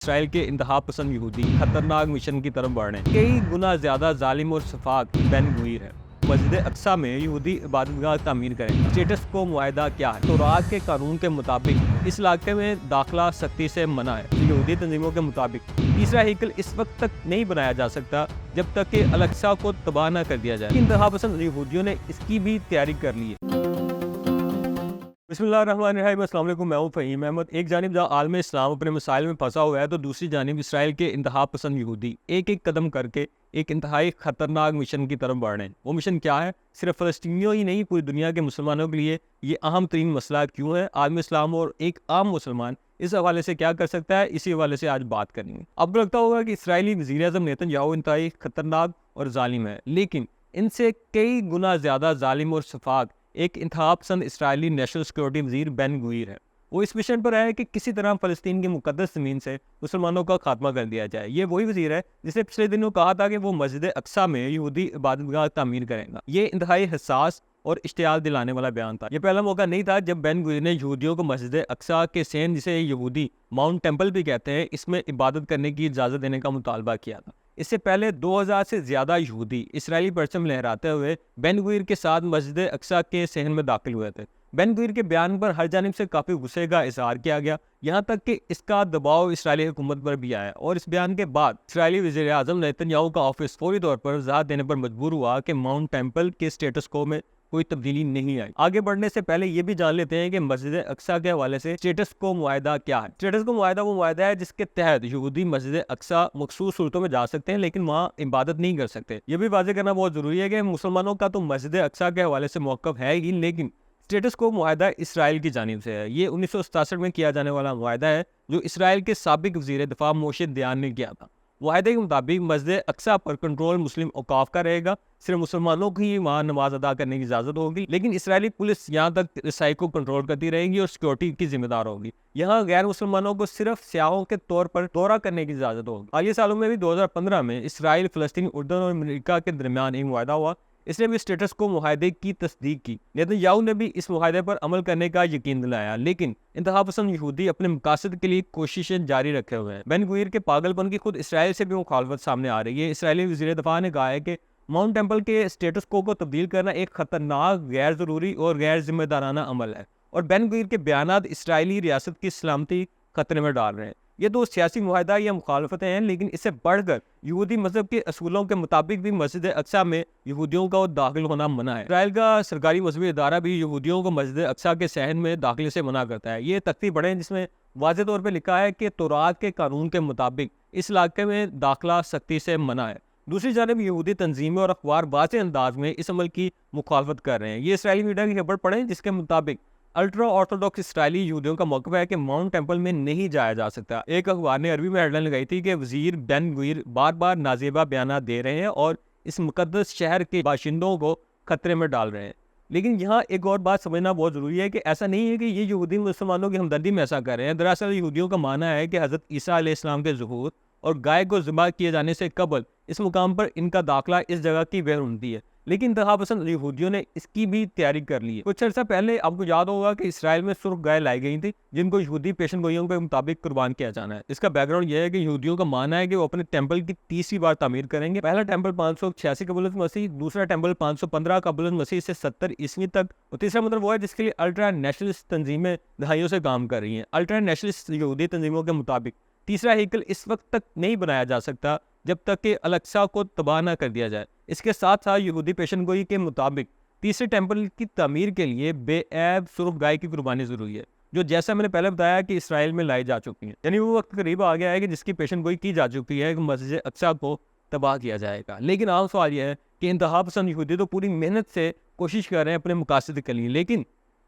اسرائیل کے انتہا پسند یہودی خطرناک مشن کی طرف بڑھ رہے ہیں۔ کئی گنا زیادہ ظالم اور شفاق بین غویر ہے۔ مسجد اقصیٰ میں یہودی عبادت گاہ تعمیر کریں۔ اسٹیٹس کو معاہدہ کیا ہے؟ تورات کے قانون کے مطابق اس علاقے میں داخلہ سختی سے منع ہے۔ یہودی تنظیموں کے مطابق تیسرا ہیکل اس وقت تک نہیں بنایا جا سکتا جب تک کہ الاقصیٰ کو تباہ نہ کر دیا جائے۔ انتہا پسند یہودیوں نے اس کی بھی تیاری کر لی ہے۔ بسم اللہ الرحمن الرحیم۔ السلام علیکم، میں ہوں فہیم احمد۔ ایک جانب جہاں عالم اسلام اپنے مسائل میں پھنسا ہوا ہے تو دوسری جانب اسرائیل کے انتہا پسند یہودی ایک ایک قدم کر کے ایک انتہائی خطرناک مشن کی طرف بڑھ رہے ہیں۔ وہ مشن کیا ہے؟ صرف فلسطینیوں ہی نہیں، پوری دنیا کے مسلمانوں کے لیے یہ اہم ترین مسئلہ کیوں ہے؟ عالم اسلام اور ایک عام مسلمان اس حوالے سے کیا کر سکتا ہے؟ اسی حوالے سے آج بات کریں گے۔ آپ کو لگتا ہوگا کہ اسرائیلی وزیر اعظم نیتن یاہو انتہائی خطرناک اور ظالم ہے، لیکن ان سے کئی گنا زیادہ ظالم اور شفاق ایک انتہا پسند اسرائیلی نیشنل سیکورٹی وزیر بین غویر ہے۔ وہ اس مشن پر ہے کہ کسی طرح فلسطین کی مقدس زمین سے مسلمانوں کا خاتمہ کر دیا جائے۔ یہ وہی وزیر ہے جس نے پچھلے دنوں کہا تھا کہ وہ مسجد اقصیٰ میں یہودی عبادت گاہ تعمیر کرے گا۔ یہ انتہائی حساس اور اشتعال دلانے والا بیان تھا۔ یہ پہلا موقع نہیں تھا جب بین غویر نے یہودیوں کو مسجد اقصیٰ کے صحن، جسے یہودی ماؤنٹ ٹیمپل بھی کہتے ہیں، اس میں عبادت کرنے کی اجازت دینے کا مطالبہ کیا تھا۔ اس سے پہلے 2000 سے زیادہ یہودی اسرائیلی پرچم لہراتے ہوئے بین غویر کے ساتھ مسجد اقصیٰ کے صحن میں داخل ہوئے تھے۔ بین غویر کے بیان پر ہر جانب سے کافی غصے کا اظہار کیا گیا، یہاں تک کہ اس کا دباؤ اسرائیلی حکومت پر بھی آیا، اور اس بیان کے بعد اسرائیلی وزیر اعظم نیتن یاہو کا آفس فوری طور پر وضاحت دینے پر مجبور ہوا کہ ماؤنٹ ٹیمپل کے اسٹیٹس کو میں کوئی تبدیلی نہیں آئی۔ آگے بڑھنے سے پہلے یہ بھی جان لیتے ہیں کہ مسجد اقصیٰ کے حوالے سے اسٹیٹس کو معاہدہ کیا ہے۔ اسٹیٹس کو معاہدہ وہ معاہدہ ہے جس کے تحت یہودی مسجد اقصیٰ مخصوص صورتوں میں جا سکتے ہیں لیکن وہاں عبادت نہیں کر سکتے۔ یہ بھی واضح کرنا بہت ضروری ہے کہ مسلمانوں کا تو مسجد اقصیٰ کے حوالے سے موقف ہے ہی، لیکن اسٹیٹس کو معاہدہ اسرائیل کی جانب سے ہے۔ یہ 1967 میں کیا جانے والا معاہدہ ہے جو اسرائیل کے سابق وزیر دفاع موشے دیان نے کیا تھا۔ معاہدے کے مطابق مسجد اقصیٰ پر کنٹرول مسلم اوقاف کا رہے گا، صرف مسلمانوں کو ہی وہاں نماز ادا کرنے کی اجازت ہوگی، لیکن اسرائیلی پولیس یہاں تک رسائی کو کنٹرول کرتی رہے گی اور سیکورٹی کی ذمہ دار ہوگی۔ یہاں غیر مسلمانوں کو صرف سیاحوں کے طور پر دورہ کرنے کی اجازت ہوگی۔ حالیہ سالوں میں بھی 2015 میں اسرائیل، فلسطین، اردن اور امریکہ کے درمیان ایک معاہدہ ہوا، اس نے بھی اسٹیٹس کو معاہدے کی تصدیق کی۔ نیتن یاہو نے بھی اس معاہدے پر عمل کرنے کا یقین دلایا، لیکن انتہا پسند یہودی اپنے مقاصد کے لیے کوششیں جاری رکھے ہوئے ہیں۔ بین غویر کے پاگل پن کی خود اسرائیل سے بھی مخالفت سامنے آ رہی ہے۔ اسرائیلی وزیر دفاع نے کہا ہے کہ ماؤنٹ ٹیمپل کے اسٹیٹس کو تبدیل کرنا ایک خطرناک، غیر ضروری اور غیر ذمہ دارانہ عمل ہے، اور بین غویر کے بیانات اسرائیلی ریاست کی سلامتی خطرے میں ڈال رہے ہیں۔ یہ دو سیاسی معاہدہ یا مخالفتیں ہیں، لیکن اس سے بڑھ کر یہودی مذہب کے اصولوں کے مطابق بھی مسجد اقصیٰ میں یہودیوں کا داخل ہونا منع ہے۔ اسرائیل کا سرکاری مذہبی ادارہ بھی یہودیوں کو مسجد اقصیٰ کے صحن میں داخلے سے منع کرتا ہے۔ یہ تختی پڑھیں جس میں واضح طور پہ لکھا ہے کہ تورات کے قانون کے مطابق اس علاقے میں داخلہ سختی سے منع ہے۔ دوسری جانب یہودی تنظیمیں اور اخبار واضح انداز میں اس عمل کی مخالفت کر رہے ہیں۔ یہ اسرائیلی میڈیا کی خبر پڑھیں جس کے مطابق الٹرا آرتھوڈاکس اسرائیلی یہودیوں کا موقف ہے کہ ماؤنٹ ٹیمپل میں نہیں جایا جا سکتا۔ ایک اخبار نے عربی میں ہیڈ لائن لگائی تھی کہ وزیر بین غویر بار بار نازیبا بیانات دے رہے ہیں اور اس مقدس شہر کے باشندوں کو خطرے میں ڈال رہے ہیں۔ لیکن یہاں ایک اور بات سمجھنا بہت ضروری ہے کہ ایسا نہیں ہے کہ یہ یہودی مسلمانوں کی ہمدردی میں ایسا کر رہے ہیں۔ دراصل یہودیوں کا ماننا ہے کہ حضرت عیسیٰ علیہ السلام کے ظہور اور گائے کو ذبح کیے جانے سے قبل اس مقام پر ان کا داخلہ اس جگہ کی غیرحرمتی ہے، لیکن انتہا پسند یہودیوں نے اس کی بھی تیاری کر لی ہے۔ کچھ عرصہ پہلے آپ کو یاد ہوگا کہ اسرائیل میں سرخ گائے لائی گئی تھی جن کو یہودی پیشن گوئیوں کے مطابق قربان کیا جانا ہے۔ اس کا بیک گراؤنڈ یہ ہے کہ یہودیوں کا ماننا ہے کہ وہ اپنے ٹیمپل کی تیسری بار تعمیر کریں گے۔ پہلا ٹیمپل 586 قبل مسیح، دوسرا ٹیمپل 515 قبل مسیح سے 70 عیسوی تک، اور تیسرا مطلب وہ ہے جس کے لیے الٹرا نیشنلسٹ تنظیمیں دہائیوں سے کام کر رہی ہیں۔ الٹرا نیشنلسٹ یہودی تنظیموں کے مطابق تیسرا ہیکل اس وقت تک نہیں بنایا جا سکتا جب تک کہ الاقصیٰ کو تباہ نہ کر دیا جائے۔ اس کے ساتھ ساتھ یہودی پیشن گوئی کے مطابق تیسرے ٹیمپل کی تعمیر کے لیے بے عیب سرخ گائے کی قربانی ضروری ہے، جو جیسا میں نے پہلے بتایا کہ اسرائیل میں لائی جا چکی ہیں۔ یعنی وہ وقت قریب آ گیا ہے کہ جس کی پیشن گوئی کی جا چکی ہے کہ مسجد اقصیٰ کو تباہ کیا جائے گا۔ لیکن عام سوال یہ ہے کہ انتہا پسند یہودی تو پوری محنت سے کوشش کر رہے ہیں اپنے مقاصد کے لیے، لیکن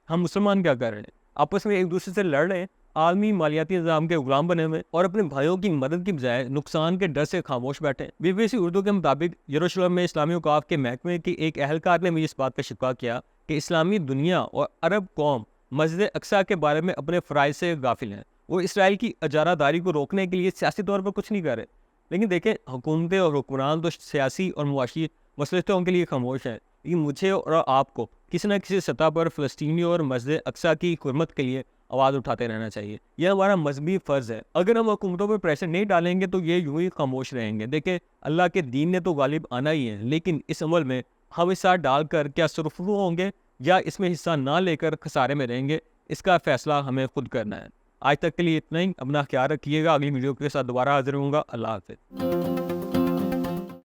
ہم مسلمان کیا کر رہے ہیں؟ آپس میں ایک دوسرے سے لڑ رہے ہیں، عالمی مالیاتی نظام کے غلام بنے ہوئے، اور اپنے بھائیوں کی مدد کی بجائے نقصان کے ڈر سے خاموش بیٹھے۔ BBC اردو کے مطابق یروشلم میں اسلامی اوقاف کے محکمے کی ایک اہلکار نے بھی اس بات کا شکوہ کیا کہ اسلامی دنیا اور عرب قوم مسجد اقصیٰ کے بارے میں اپنے فرائض سے غافل ہیں۔ وہ اسرائیل کی اجارہ داری کو روکنے کے لیے سیاسی طور پر کچھ نہیں کر رہے، لیکن دیکھیں حکومتیں اور حکمران تو سیاسی اور معاشی مصلحتوں کے لیے خاموش ہیں، لیکن مجھے اور آپ کو کسی نہ کسی سطح پر فلسطینیوں اور مسجد اقصیٰ کی حرمت کے لیے آواز اٹھاتے رہنا چاہیے. یہ ہمارا مذہبی فرض ہے. اگر ہم حکومتوں پہ پریشر نہیں ڈالیں گے تو یہ یوں ہی خاموش رہیں گے. دیکھیں اللہ کے دین نے تو غالب آنا ہی ہے, لیکن اس عمل میں ہم حصہ ڈال کر کیا سرخرو ہوں گے یا اس میں حصہ نہ لے کر خسارے میں رہیں گے, اس کا فیصلہ ہمیں خود کرنا ہے. آج تک کے لیے اتنا ہی. اپنا خیال رکھیے گا. اگلی ویڈیو کے ساتھ دوبارہ حاضر ہوں گا. اللہ حافظ.